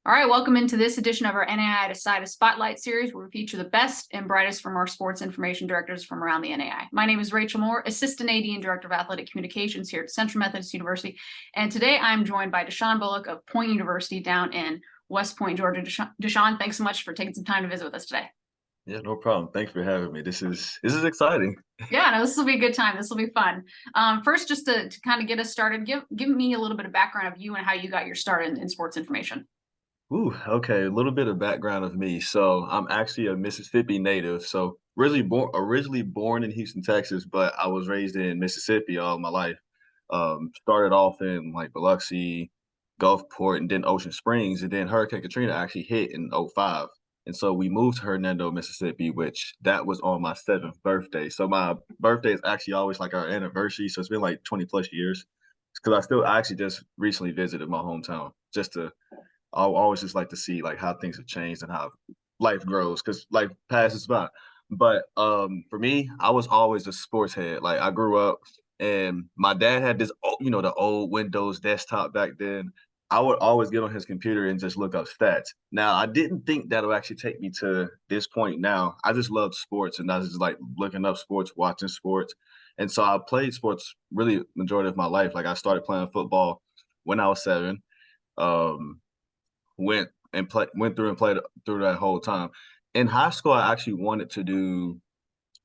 All right, welcome into this edition of our NAIA-SIDA Spotlight Series, where we feature the best and brightest from our sports information directors from around the NAIA. My name is Rachel Moore, Assistant AD and Director of Athletic Communications here at Central Methodist University. And today I'm joined by Desean Bullock of Point University down in West Point, Georgia. Desean, thanks so much for taking some time to visit with us today. Yeah, no problem. Thanks for having me. This is exciting. Yeah, no, this will be a good time. This will be fun. First, just to kind of get us started, give me a little bit of background of you and how you got your start in sports information. Ooh, okay. A little bit of background of me. So I'm actually a Mississippi native. So originally born in Houston, Texas, but I was raised in Mississippi all my life. Started off in like Biloxi, Gulfport, and then Ocean Springs, and then Hurricane Katrina actually hit in '05. And so we moved to Hernando, Mississippi, which that was on my 7th birthday. So my birthday is actually always like our anniversary. So it's been like 20 plus years. Because I actually just recently visited my hometown just to I always just like to see like how things have changed and how life grows because life passes by. But for me, I was always a sports head. Like I grew up and my dad had this, the old Windows desktop back then. I would always get on his computer and just look up stats. Now, I didn't think that would actually take me to this point now. I just loved sports and I was just like looking up sports, watching sports. And so I played sports really majority of my life. Like I started playing football when I was 7. Um, went through and played through that whole time. In high school, I actually wanted to do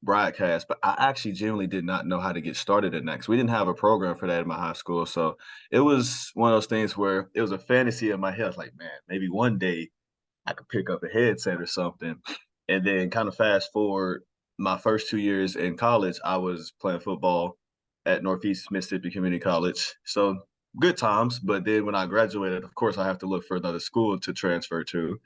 broadcast, but I actually genuinely did not know how to get started in that 'cause we didn't have a program for that in my high school. So it was one of those things where it was a fantasy in my head. I was like, man, maybe one day I could pick up a headset or something. And then kind of fast forward my first 2 years in college, I was playing football at Northeast Mississippi Community College. So good times. But then when I graduated, of course, I have to look for another school to transfer to.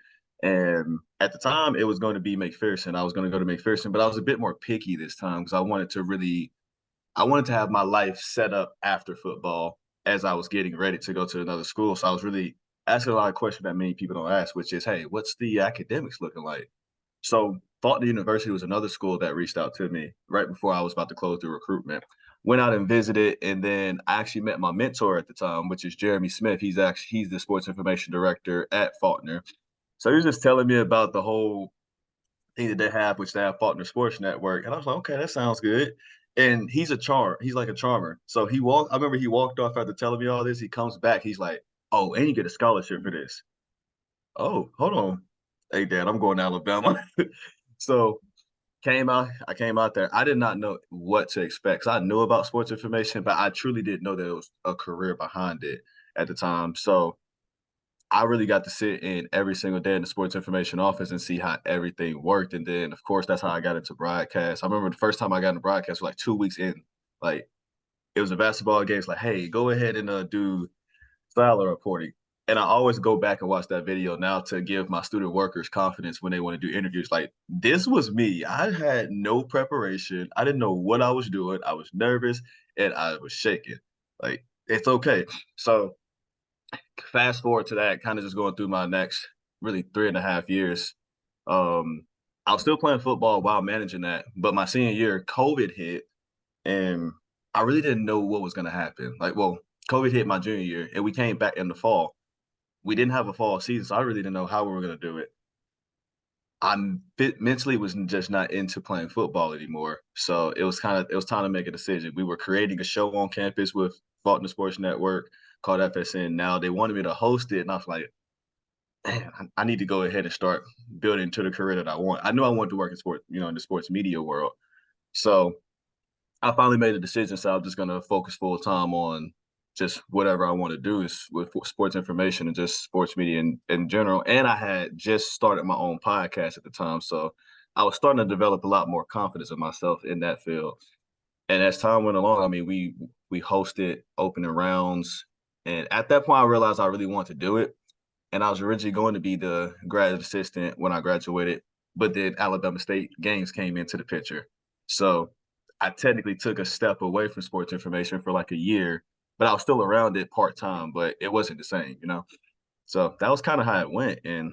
And at the time, it was going to be McPherson. I was going to go to McPherson, but I was a bit more picky this time because I wanted to have my life set up after football as I was getting ready to go to another school. So I was really asking a lot of questions that many people don't ask, which is, hey, what's the academics looking like? So Faulkner University was another school that reached out to me right before I was about to close the recruitment. Went out and visited, and then I actually met my mentor at the time, which is Jeremy Smith. He's the sports information director at Faulkner. So he was just telling me about the whole thing that they have, which they have Faulkner Sports Network. And I was like, okay, that sounds good. And he's like a charmer. So I remember he walked off after telling me all this. He comes back, he's like, oh, and you get a scholarship for this. Oh, hold on. Hey, Dad, I'm going to Alabama. So I came out there. I did not know what to expect. 'Cause I knew about sports information, but I truly didn't know that it was a career behind it at the time. So I really got to sit in every single day in the sports information office and see how everything worked. And then, of course, that's how I got into broadcast. I remember the first time I got into broadcast was like 2 weeks in. Like it was a basketball game. It's like, hey, go ahead and do Fowler reporting. And I always go back and watch that video now to give my student workers confidence when they want to do interviews. Like, this was me. I had no preparation. I didn't know what I was doing. I was nervous and I was shaking. Like, it's okay. So, fast forward to that, kind of just going through my next really 3.5 years. Um, I was still playing football while managing that. But my senior year, COVID hit and I really didn't know what was going to happen. Like, well, COVID hit my junior year and we came back in the fall. We didn't have a fall season, so I really didn't know how we were going to do it. Mentally was just not into playing football anymore. So it was time to make a decision. We were creating a show on campus with Faulkner Sports Network called FSN. Now they wanted me to host it, and I was like, man, I need to go ahead and start building to the career that I want. I knew I wanted to work in sports, in the sports media world. So I finally made a decision. So I'm just going to focus full time on just whatever I want to do is with sports information and just sports media in general. And I had just started my own podcast at the time. So I was starting to develop a lot more confidence in myself in that field. And as time went along, I mean, we hosted opening rounds. And at that point, I realized I really wanted to do it. And I was originally going to be the graduate assistant when I graduated, but then Alabama State games came into the picture. So I technically took a step away from sports information for like a year, but I was still around it part time, but it wasn't the same. So that was kind of how it went. And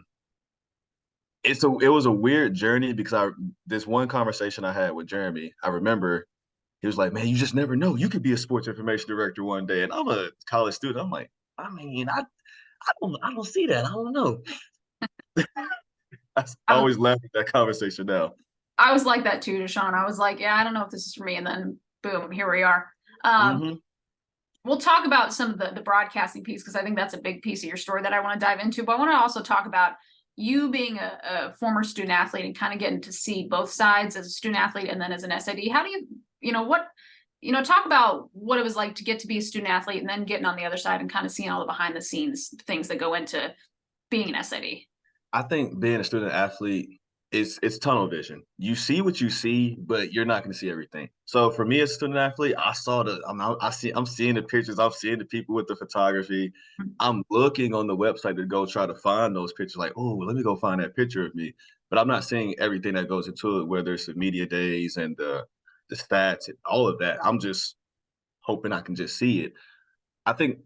it was a weird journey because this one conversation I had with Jeremy, I remember he was like, man, you just never know. You could be a sports information director one day. And I'm a college student. I'm like, I mean, I don't see that. I don't know. I I, always laugh at that conversation now. I was like that too, Deshaun. I was like, yeah, I don't know if this is for me. And then boom, here we are. Um, Hmm. we'll talk about some of the broadcasting piece because I think that's a big piece of your story that I want to dive into. But I want to also talk about you being a former student athlete and kind of getting to see both sides as a student athlete and then as an SID. How do talk about what it was like to get to be a student athlete and then getting on the other side and kind of seeing all the behind the scenes things that go into being an SID. I think being a student athlete is it's tunnel vision. You see what you see, but you're not going to see everything. So for me as a student athlete, I saw the I'm seeing the pictures, I'm seeing the people with the photography. I'm looking on the website to go try to find those pictures, like, oh, let me go find that picture of me. But I'm not seeing everything that goes into it, whether it's the media days and the stats and all of that. I'm just hoping I can just see it. I think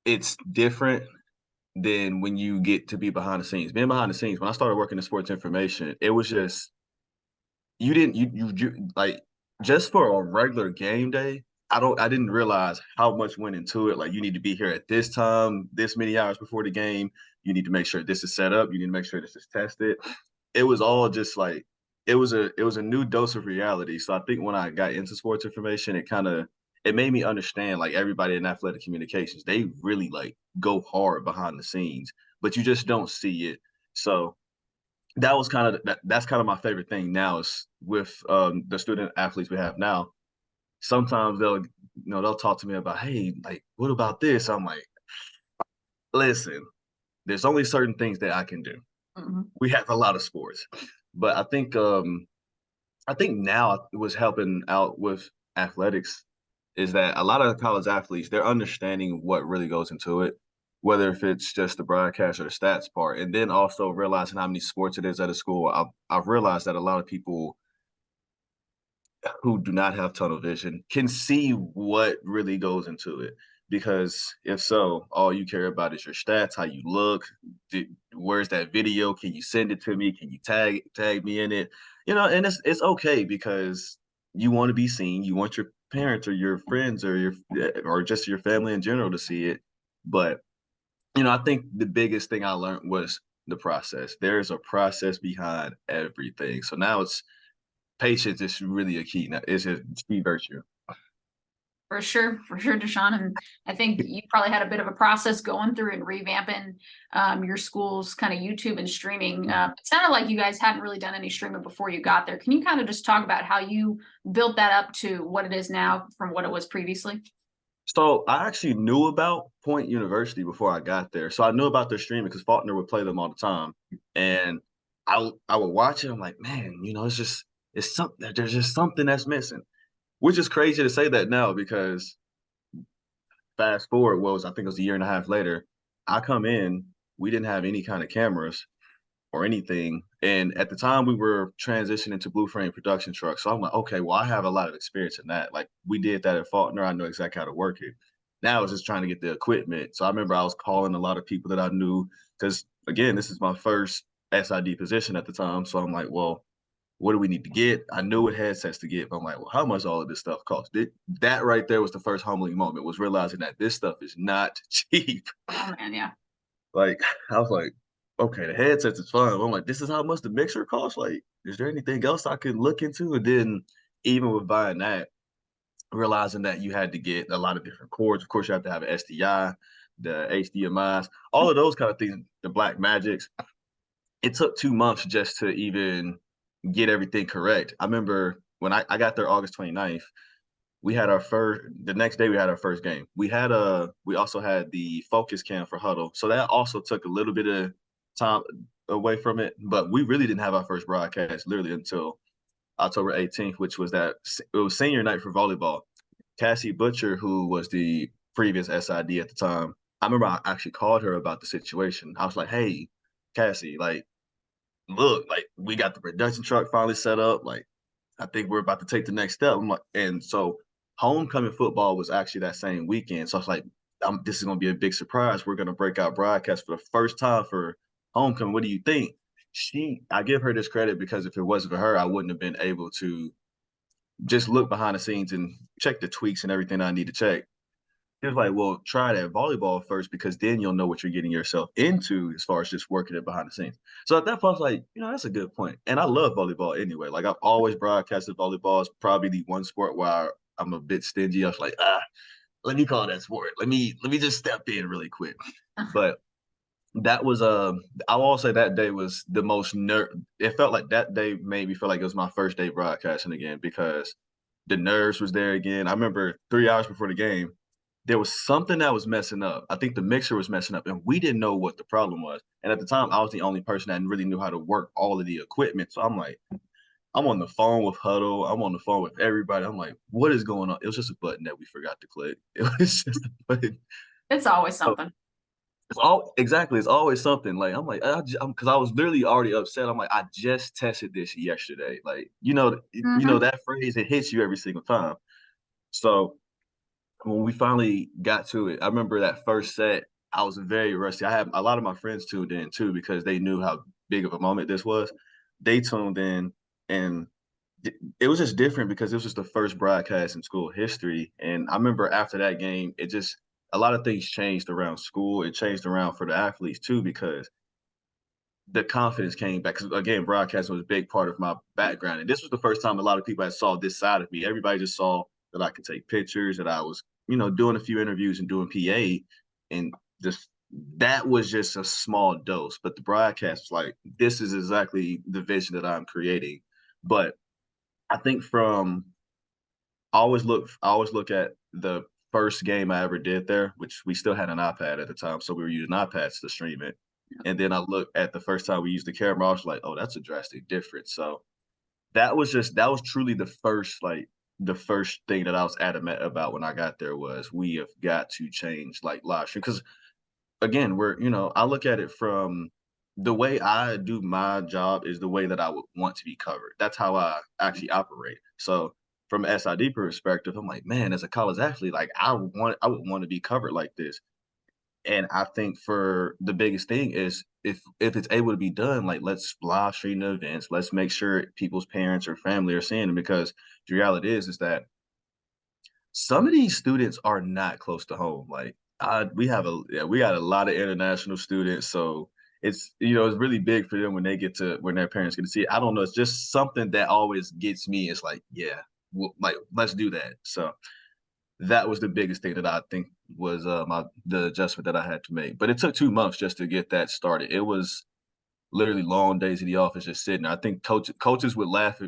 it's different than when you get to be behind the scenes. Being behind the scenes, when I started working in sports information, it was just you didn't you like just for a regular game day. I didn't realize how much went into it. Like you need to be here at this time, this many hours before the game. You need to make sure this is set up. You need to make sure this is tested. It was all just like it was a new dose of reality. So I think when I got into sports information, it made me understand like everybody in athletic communications, they really like go hard behind the scenes, but you just don't see it. So that's kind of my favorite thing now is with the student athletes we have now. Sometimes they'll talk to me about, hey, like what about this? I'm like, listen, there's only certain things that I can do. Mhm. We have a lot of sports, but I think now what's helping out with athletics is that a lot of college athletes, they're understanding what really goes into it, whether if it's just the broadcast or the stats part, and then also realizing how many sports it is at a school. I've realized that a lot of people who do not have tunnel vision can see what really goes into it. Because if so, all you care about is your stats, how you look, where's that video? Can you send it to me? Can you tag me in it? And it's okay because you want to be seen. You want your parents or your friends or or just your family in general to see it. But I think the biggest thing I learned was the process. There's a process behind everything. So now it's patience is really a key. Now, it's a key virtue. For sure, Deshaun. And I think you probably had a bit of a process going through and revamping your school's kind of YouTube and streaming. It sounded like you guys hadn't really done any streaming before you got there. Can you kind of just talk about how you built that up to what it is now from what it was previously? So I actually knew about Point University before I got there. So I knew about their streaming because Faulkner would play them all the time, and I would watch it. I'm like, man, it's something. There's just something that's missing, which is crazy to say that now because fast forward I think it was a year and a half later. I come in, we didn't have any kind of cameras or anything. And at the time, we were transitioning to blue frame production trucks. So I'm like, okay, well, I have a lot of experience in that. Like we did that at Faulkner. I know exactly how to work it. Now I was just trying to get the equipment. So I remember I was calling a lot of people that I knew because again, this is my first SID position at the time. So I'm like, well, what do we need to get? I knew what headsets to get, but I'm like, well, how much all of this stuff cost? That right there was the first humbling moment, was realizing that this stuff is not cheap. Oh man, yeah. Like, I was like, okay, the headsets is fine. I'm like, this is how much the mixer costs. Like, is there anything else I could look into? And then even with buying that, realizing that you had to get a lot of different cords. Of course, you have to have an SDI, the HDMIs, all of those kind of things, the Black Magics. It took 2 months just to even get everything correct. I remember when I got there August 29th, we had the next day we had our first game. We also had the focus cam for huddle. So that also took a little bit of time away from it, but we really didn't have our first broadcast literally until October 18th, which was it was senior night for volleyball. Cassie Butcher, who was the previous SID at the time, I remember I actually called her about the situation. I was like, hey, Cassie, like, look, like we got the production truck finally set up. Like, I think we're about to take the next step. I'm like, and so homecoming football was actually that same weekend. So I was like, this is going to be a big surprise. We're going to break out broadcast for the first time for homecoming. What do you think? I give her this credit because if it wasn't for her, I wouldn't have been able to just look behind the scenes and check the tweaks and everything I need to check. He was like, well, try that volleyball first because then you'll know what you're getting yourself into as far as just working it behind the scenes. So at that point, I was like, that's a good point. And I love volleyball anyway. Like I've always broadcasted volleyball. It's probably the one sport where I'm a bit stingy. I was like, let me call that sport. Let me just step in really quick. But that was I will say that day was the most it felt like that day made me feel like it was my first day broadcasting again because the nerves was there again. I remember 3 hours before the game, there was something that was messing up. I think the mixer was messing up and we didn't know what the problem was. And at the time I was the only person that really knew how to work all of the equipment. So I'm like, I'm on the phone with Huddle. I'm on the phone with everybody. I'm like, what is going on? It was just a button that we forgot to click. It was just a button. It's always something. It's always something. Like I'm like, because I was literally already upset. I'm like, I just tested this yesterday. Like, that phrase, it hits you every single time. So when we finally got to it, I remember that first set, I was very rusty. I had a lot of my friends tuned in too because they knew how big of a moment this was. They tuned in and it was just different because it was just the first broadcast in school history. And I remember after that game, it just a lot of things changed around school. It changed around for the athletes too because the confidence came back. Because again, broadcasting was a big part of my background, and this was the first time a lot of people had saw this side of me. Everybody just saw that I could take pictures, that I was, doing a few interviews and doing PA, and just that was just a small dose. But the broadcast was like, this is exactly the vision that I'm creating. But I think I always look at the first game I ever did there, which we still had an iPad at the time, so we were using iPads to stream it. And then I look at the first time we used the camera, I was like, oh, that's a drastic difference. So that was truly the first thing that I was adamant about when I got there was we have got to change like live stream. Because again, I look at it from the way I do my job is the way that I would want to be covered. That's how I actually operate. So from an SID perspective, I'm like, man, as a college athlete, like I would want to be covered like this. And I think for the biggest thing is if it's able to be done, like let's live stream the events. Let's make sure people's parents or family are seeing them because the reality is that some of these students are not close to home. Like we got a lot of international students, so it's really big for them when their parents get to see it. I don't know. It's just something that always gets me. It's like, yeah, like let's do that. So that was the biggest thing that I think was the adjustment that I had to make. But it took 2 months just to get that started. It was literally long days in the office just sitting. I think coaches would laugh,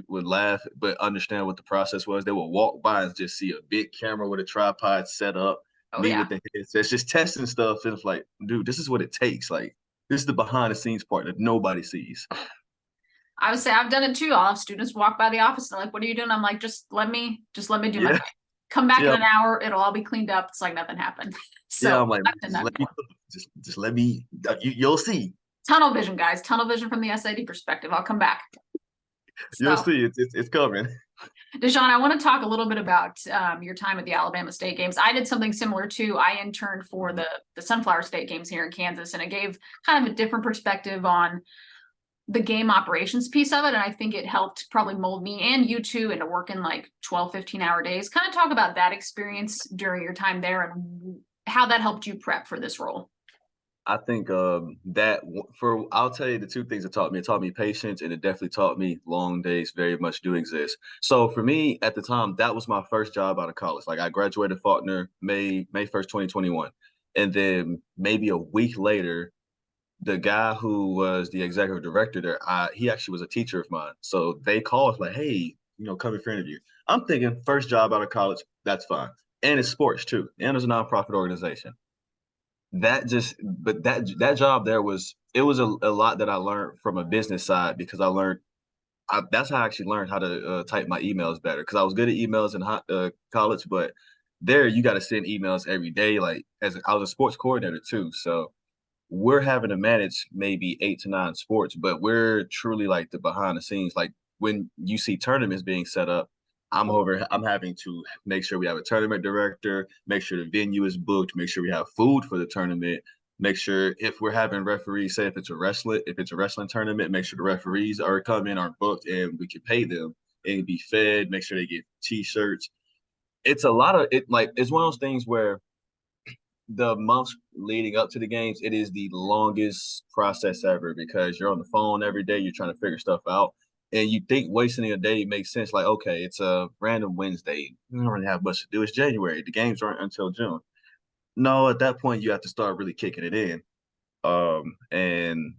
but understand what the process was. They would walk by and just see a big camera with a tripod set up, Oh me yeah. with the headsets, just testing stuff. And it's like, dude, this is what it takes. Like, this is the behind the scenes part that nobody sees. I would say I've done it too. I'll have students walk by the office and they're like, what are you doing? I'm like, just let me do my Yeah, thing. Come back in yeah, an hour, it'll all be cleaned up. It's like nothing happened. yeah. So I'm like, I've done just that let me, before. just let me. You'll see. Tunnel vision, guys. Tunnel vision from the SID perspective. I'll come back. You'll So see. It's coming. Desean, I want to talk a little bit about your time at the Alabama State Games. I did something similar too. I interned for the Sunflower State Games here in Kansas, and it gave kind of a different perspective on the game operations piece of it. And I think it helped probably mold me and you too into working like 12, 15-hour days. Kind of talk about that experience during your time there and how that helped you prep for this role. I think I'll tell you the two things it taught me. It taught me patience, and it definitely taught me long days very much do exist. So for me at the time, that was my first job out of college. Like I graduated Faulkner May 1st, 2021, and then maybe a week later, the guy who was the executive director there, he actually was a teacher of mine. So they called like, hey, come in for an interview. I'm thinking first job out of college, that's fine, and it's sports too, and it's a nonprofit organization that job there was a lot that I learned from a business side because that's how I actually learned how to type my emails better because I was good at emails in college, but there you got to send emails every day. Like I was a sports coordinator too, so we're having to manage maybe 8 to 9 sports, but we're truly like the behind the scenes. Like when you see tournaments being set up, I'm having to make sure we have a tournament director, make sure the venue is booked, make sure we have food for the tournament, make sure if we're having referees, say if it's a wrestling tournament, make sure the referees are coming, are booked, and we can pay them and be fed, make sure they get t-shirts. It's a lot of it, like it's one of those things where the months leading up to the games, it is the longest process ever because you're on the phone every day, you're trying to figure stuff out. And you think wasting a day makes sense, like, okay, it's a random Wednesday. We don't really have much to do. It's January. The games aren't until June. No, at that point you have to start really kicking it in. And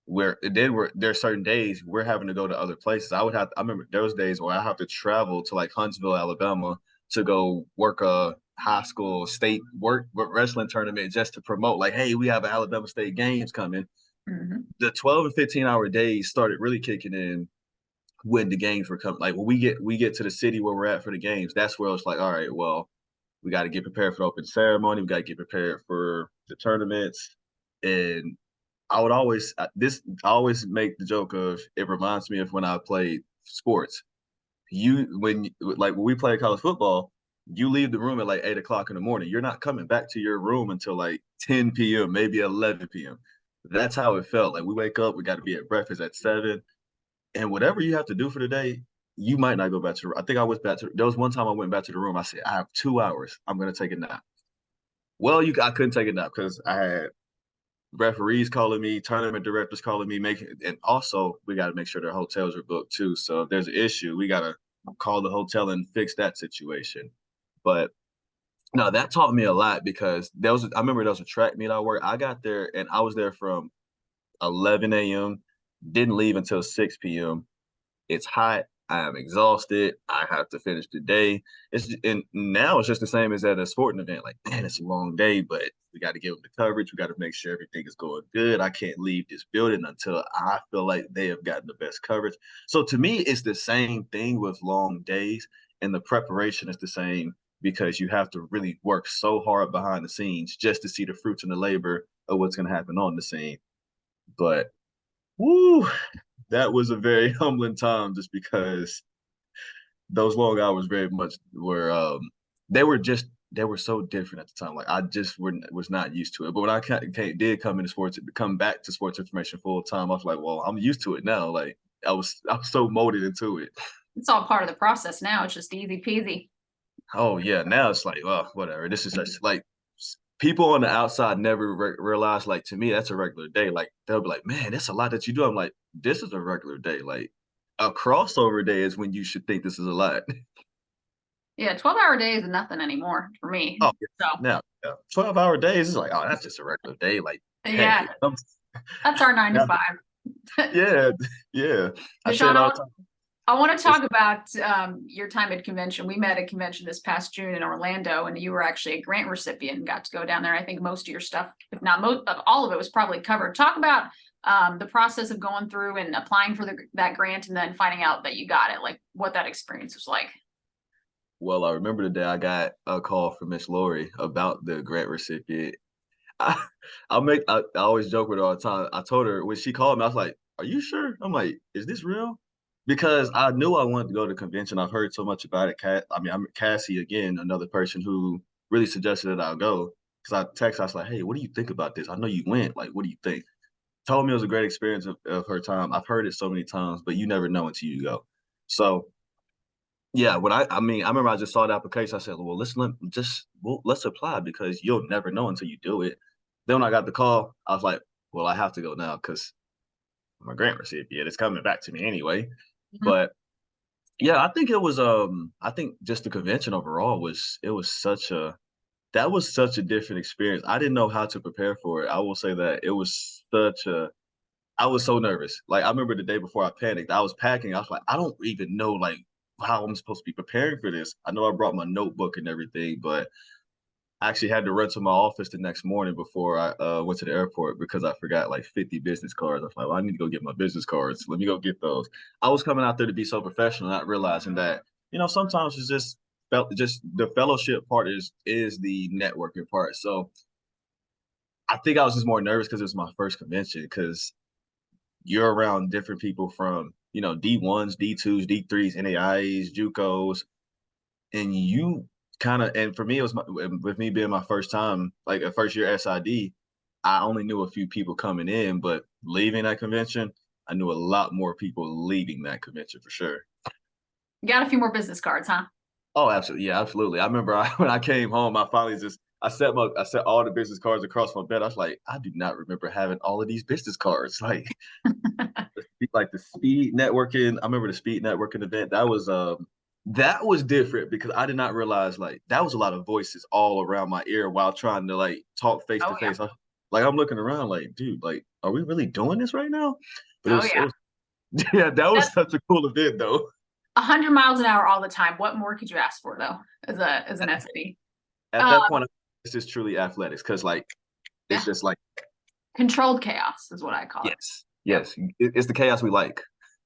where then there are certain days we're having to go to other places. I remember those days where I have to travel to like Huntsville, Alabama to go work a high school state work wrestling tournament just to promote like, hey, we have Alabama State games coming. Mhm. The 12 and 15-hour days started really kicking in when the games were coming. Like when we get to the city where we're at for the games, that's where it's like, all right, well, we got to get prepared for the open ceremony. We got to get prepared for the tournaments. And I always make the joke of it reminds me of when I played sports. When we play college football, you leave the room at like 8 o'clock in the morning. You're not coming back to your room until like 10 p.m., maybe 11 p.m. That's how it felt. Like we wake up, we got to be at breakfast at 7, and whatever you have to do for the day, you might not go back to. I think I was back to. There was one time I went back to the room. I said, I have 2 hours. I'm gonna take a nap. Well, I couldn't take a nap because I had referees calling me, tournament directors calling me, and also we got to make sure their hotels are booked too. So if there's an issue, we got to call the hotel and fix that situation. But no, that taught me a lot because I remember there was a track meet I worked. I got there and I was there from 11 a.m. Didn't leave until 6 p.m. It's hot. I am exhausted. I have to finish the day. And now it's just the same as at a sporting event. Like, man, it's a long day, but we got to give them the coverage. We got to make sure everything is going good. I can't leave this building until I feel like they have gotten the best coverage. So to me, it's the same thing with long days, and the preparation is the same because you have to really work so hard behind the scenes just to see the fruits and the labor of what's going to happen on the scene. But woo, that was a very humbling time just because those long hours very much were they were so different at the time. Like I just was not used to it. But when did come back to sports information full time, I was like, well, I'm used to it now. Like I was so molded into it. It's all part of the process now. It's just easy peasy. Oh yeah, now it's like, well, whatever. This is just like people on the outside never realize. Like to me, that's a regular day. Like they'll be like, man, that's a lot that you do. I'm like, this is a regular day. Like a crossover day is when you should think this is a lot. Yeah, 12-hour days is nothing anymore for me. Oh, So yeah. Now, yeah, 12-hour days is like, oh, that's just a regular day. Like, heck, yeah, that's our nine to now, five. yeah, yeah. I say it Deshaun, all the time. I want to It's, talk about your time at convention. We met at convention this past June in Orlando, and you were actually a grant recipient and got to go down there. I think most of your stuff, if not most of all of it, was probably covered. Talk about the process of going through and applying for that grant and then finding out that you got it, like what that experience was like. well, I remember the day I got a call from Miss Lori about the grant recipient. I, I always joke with her all the time. I told her when she called me, I was like, "Are you sure?" I'm like, "Is this real?" Because I knew I wanted to go to the convention. I've heard so much about it. I'm Cassie again, another person who really suggested that I'll go. Because I was like, "Hey, what do you think about this? I know you went. Like, what do you think?" Told me it was a great experience of her time. I've heard it so many times, but you never know until you go. So yeah, I remember I just saw the application. I said, well, let's apply because you'll never know until you do it. Then when I got the call, I was like, well, I have to go now because I'm a grant recipient. It's coming back to me anyway. Mhm. But yeah, I think just the convention overall that was such a different experience. I didn't know how to prepare for it. I will say that it was I was so nervous. Like I remember the day before I panicked. I was packing. I was like, I don't even know like how I'm supposed to be preparing for this. I know I brought my notebook and everything, but I actually had to run to my office the next morning before I went to the airport because I forgot like 50 business cards. I was like, well, I need to go get my business cards. Let me go get those. I was coming out there to be so professional, not realizing that, sometimes it's just felt just the fellowship part is the networking part. So I think I was just more nervous because it was my first convention because you're around different people from, D1s, D2s, D3s, NAIAs, JUCOs, and and for me, with me being my first time, like a first year SID, I only knew a few people coming in, but leaving that convention, I knew a lot more people leaving that convention for sure. You got a few more business cards, huh? Oh, absolutely. Yeah, absolutely. I remember when I came home, I set all the business cards across my bed. I was like, I do not remember having all of these business cards. Like the speed networking. I remember the speed networking event. That was different because I did not realize like that was a lot of voices all around my ear while trying to like talk face to Oh yeah. face. Like I'm looking around like, dude, like, are we really doing this right now? But Oh yeah. yeah, that was That's such a cool event though. 100 miles an hour all the time. What more could you ask for though, as an SID? At Um, that point, it's just truly athletics because like it's yeah. just like Controlled chaos is what I call it. yes, Yep. yes, it's the chaos we like.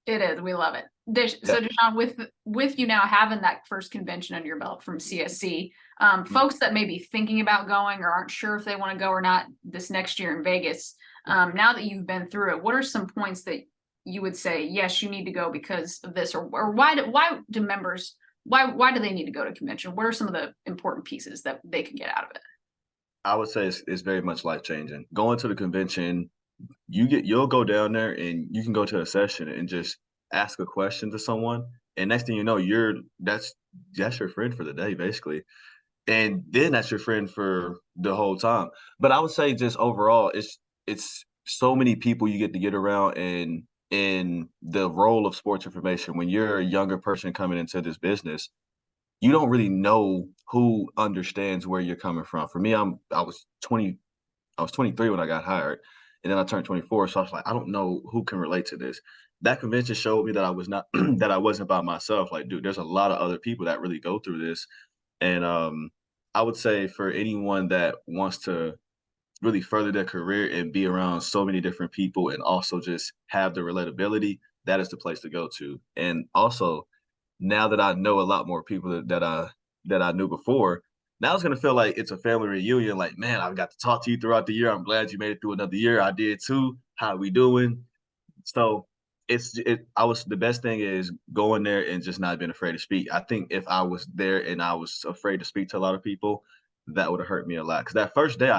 It is. We love it. Yeah. So Deshaun, with you now having that first convention under your belt from CSC, Mm. folks that may be thinking about going or aren't sure if they want to go or not this next year in Vegas, now that you've been through it, what are some points that you would say, yes, you need to go because of this, or why do members why do they need to go to convention? What are some of the important pieces that they can get out of it? I would say it's very much life changing. Going to the convention, you'll go down there and you can go to a session and just ask a question to someone, and next thing you know, that's your friend for the day basically, and then that's your friend for the whole time. But I would say just overall, it's so many people you get around, and in the role of sports information when you're a younger person coming into this business, you don't really know who understands where you're coming from. For me, I was 23 when I got hired, and then I turned 24. So I was like, I don't know who can relate to this. That convention showed me that I was not that I wasn't by myself. Like, dude, there's a lot of other people that really go through this. And I would say for anyone that wants to really further their career and be around so many different people and also just have the relatability, that is the place to go to. And also, now that I know a lot more people that I knew before, now it's gonna feel like it's a family reunion. Like, man, I've got to talk to you throughout the year. I'm glad you made it through another year. I did too. How we doing? So I was the best thing is going there and just not being afraid to speak. I think if I was there and I was afraid to speak to a lot of people, that would have hurt me a lot. Because that first day,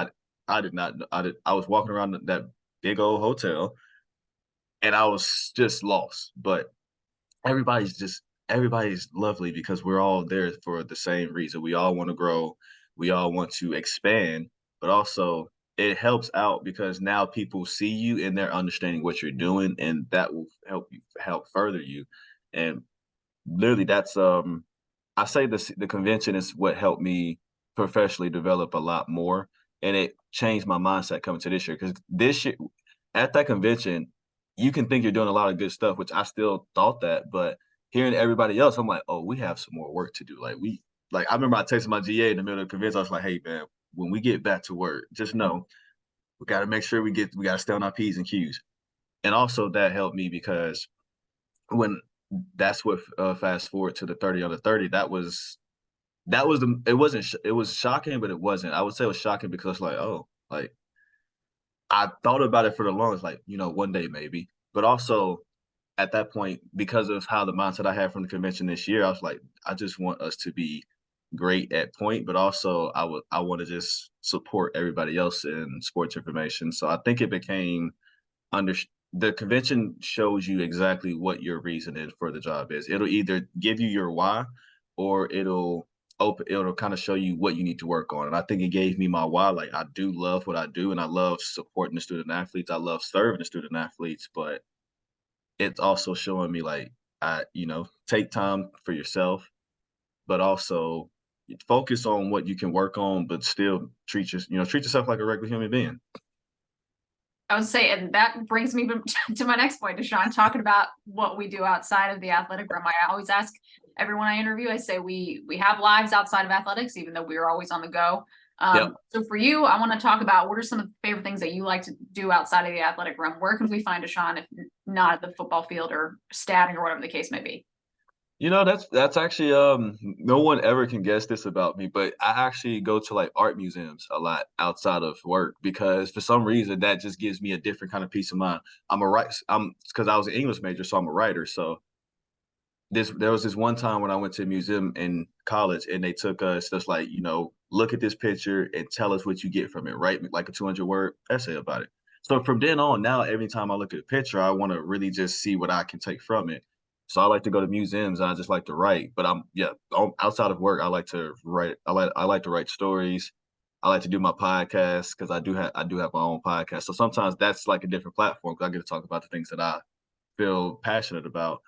I did not I was walking around that big old hotel and I was just lost. But everybody's lovely because we're all there for the same reason. We all want to grow, we all want to expand, but also it helps out because now people see you and they're understanding what you're doing, and that will help further you. And literally, that's I say the convention is what helped me professionally develop a lot more, and it changed my mindset coming to this year because this year at that convention, you can think you're doing a lot of good stuff, which I still thought that, but hearing everybody else, I'm like, oh, we have some more work to do. Like I remember I texted my GA in the middle of the convention. I was like, hey man, when we get back to work, just know we got to make sure we got to stay on our P's and Q's. And also that helped me because when that's what fast forward to the 30 on the 30, that was the it wasn't it was shocking, but it wasn't. I would say it was shocking because like, oh, like I thought about it for the longest, like, one day maybe. But also at that point, because of how the mindset I had from the convention this year, I was like, I just want us to be great at point, but also I want to just support everybody else in sports information. So I think it became under the convention shows you exactly what your reason is for the job is. It'll either give you your why or it'll kind of show you what you need to work on. And I think it gave me my why. Like I do love what I do and I love supporting the student athletes. I love serving the student athletes, but it's also showing me like take time for yourself, but also focus on what you can work on, but still treat yourself like a regular human being. I would say, and that brings me to my next point, Deshaun, talking about what we do outside of the athletic realm. I always ask everyone I interview, I say we have lives outside of athletics, even though we're always on the go. Yep. So for you, I want to talk about what are some of the favorite things that you like to do outside of the athletic realm? Where can we find Deshaun if not at the football field or statting or whatever the case may be? That's actually no one ever can guess this about me, but I actually go to like art museums a lot outside of work because for some reason that just gives me a different kind of peace of mind. I'm because I was an English major, so I'm a writer. So there was this one time when I went to a museum in college and they took us just like, look at this picture and tell us what you get from it, write like a 200-word essay about it. So from then on, now every time I look at a picture, I want to really just see what I can take from it. So I like to go to museums and I just like to write. But outside of work, I like to write. I like to write stories. I like to do my podcast because I do have my own podcast. So sometimes that's like a different platform because I get to talk about the things that I feel passionate about.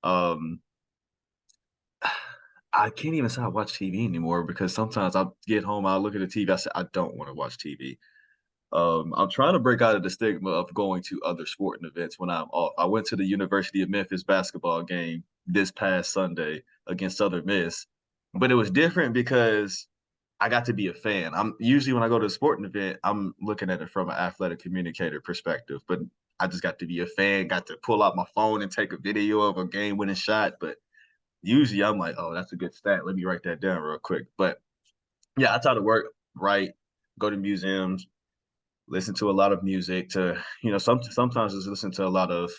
Um, I can't even say I watch TV anymore because sometimes I get home, I look at the TV, I say I don't want to watch TV. I'm trying to break out of the stigma of going to other sporting events when I'm off. I went to the University of Memphis basketball game this past Sunday against Southern Miss, but it was different because I got to be a fan. I'm usually when I go to a sporting event, I'm looking at it from an athletic communicator perspective, but I just got to be a fan, got to pull out my phone and take a video of a game winning shot. But usually I'm like, oh, that's a good stat. Let me write that down real quick. But yeah, I try to work, write, go to museums, listen to a lot of music to, sometimes just listen to a lot of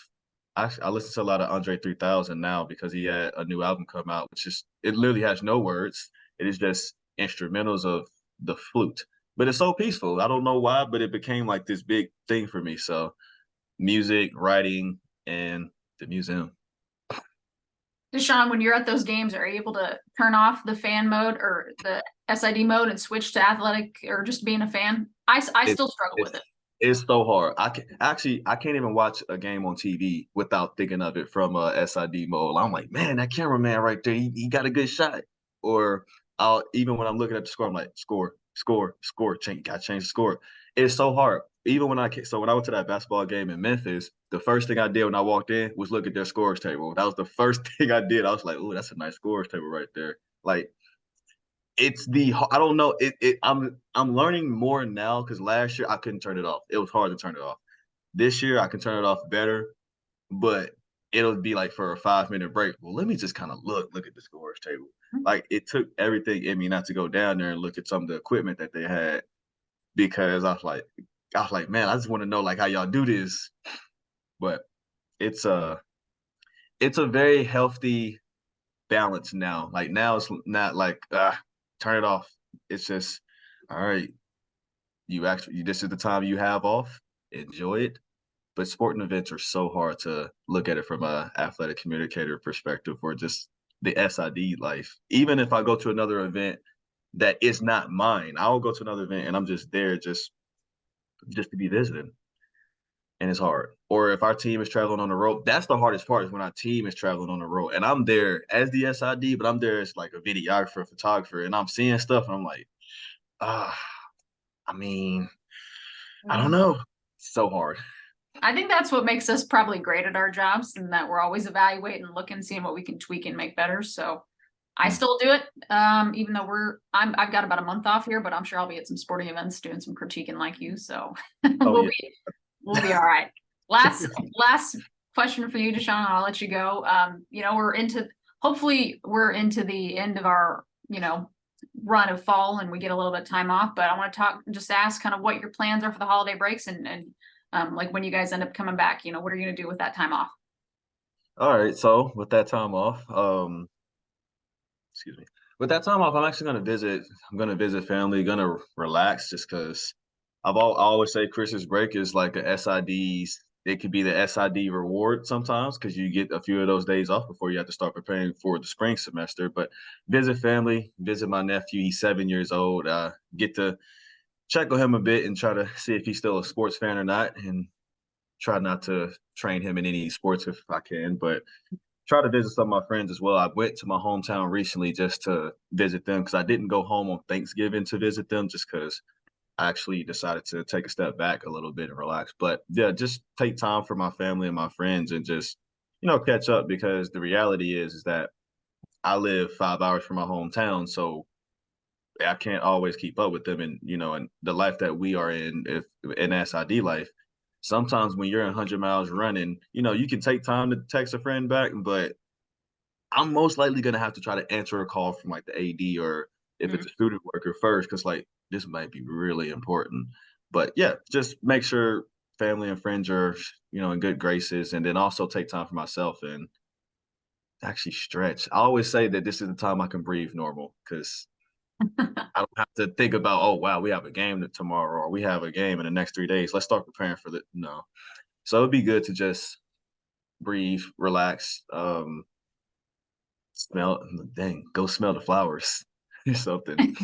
I listen to a lot of Andre 3000 now because he had a new album come out, which is it literally has no words. It is just instrumentals of the flute. But it's so peaceful. I don't know why, but it became like this big thing for me. So music, writing, and the museum. Desean, when you're at those games, are you able to turn off the fan mode or the SID mode and switch to athletic or just being a fan? I It, still struggle with it's it. it's so hard. I can't even watch a game on TV without thinking of it from a SID mode. I'm like, man, that cameraman right there, he got a good shot. Or I'll even when I'm looking at the score, I'm like, score, score, score, gotta change the score. It's so hard. Even when I went to that basketball game in Memphis, the first thing I did when I walked in was look at their scores table. That was the first thing I did. I was like, oh, that's a nice scores table right there. Like I don't know. I'm learning more now because last year I couldn't turn it off. It was hard to turn it off. This year I can turn it off better, but it'll be like for a 5 minute break. Well, let me just kind of look at the scores table. Like it took everything in me not to go down there and look at some of the equipment that they had because I was like, man, I just want to know like how y'all do this. But it's a it's a very healthy balance now. Like now it's not like turn it off. It's just all right. This is the time you have off. Enjoy it. But sporting events are so hard to look at it from a athletic communicator perspective or just the SID life. Even if I go to another event that is not mine, I'll go to another event and I'm just there just to be visiting. And it's hard. Or if our team is traveling on the road, that's the hardest part is when our team is traveling on the road. And I'm there as the SID, but I'm there as like a videographer, photographer, and I'm seeing stuff and I'm like, ah, I mean, I don't know. It's so hard. I think that's what makes us probably great at our jobs and that we're always evaluating, looking, seeing what we can tweak and make better. So I still do it. Even though I've got about a month off here, but I'm sure I'll be at some sporting events doing some critiquing like you. So Oh we'll yeah. be all right. Last question for you, Desean, I'll let you go. Hopefully we're into the end of our, run of fall and we get a little bit of time off, but I want to just ask kind of what your plans are for the holiday breaks and like when you guys end up coming back, what are you going to do with that time off? All right. So with that time off, excuse me. With that time off, I'm actually gonna visit. I'm gonna visit family. Gonna relax just because I always say Christmas break is like a SID's. It could be the SID reward sometimes because you get a few of those days off before you have to start preparing for the spring semester. But visit family, visit my nephew. He's 7 years old. Get to check on him a bit and try to see if he's still a sports fan or not, and try not to train him in any sports if I can. But try to visit some of my friends as well. I went to my hometown recently just to visit them because I didn't go home on Thanksgiving to visit them just because I actually decided to take a step back a little bit and relax. But yeah, just take time for my family and my friends and just, catch up because the reality is that I live 5 hours from my hometown. So I can't always keep up with them and the life that we are in in SID life. Sometimes when you're 100 miles running, you can take time to text a friend back, but I'm most likely gonna have to try to answer a call from like the AD or if it's a student worker first, because like this might be really important. But yeah, just make sure family and friends are, in good graces, and then also take time for myself and actually stretch. I always say that this is the time I can breathe normal because I don't have to think about, oh wow, we have a game tomorrow or we have a game in the next 3 days. Let's start preparing for the no. So it'd be good to just breathe, relax, go smell the flowers or something.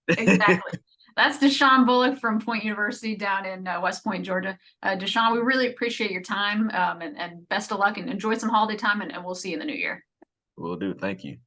Exactly. That's Deshaun Bullock from Point University down in West Point, Georgia. Deshaun, we really appreciate your time and best of luck and enjoy some holiday time, and we'll see you in the new year. Will do. Thank you.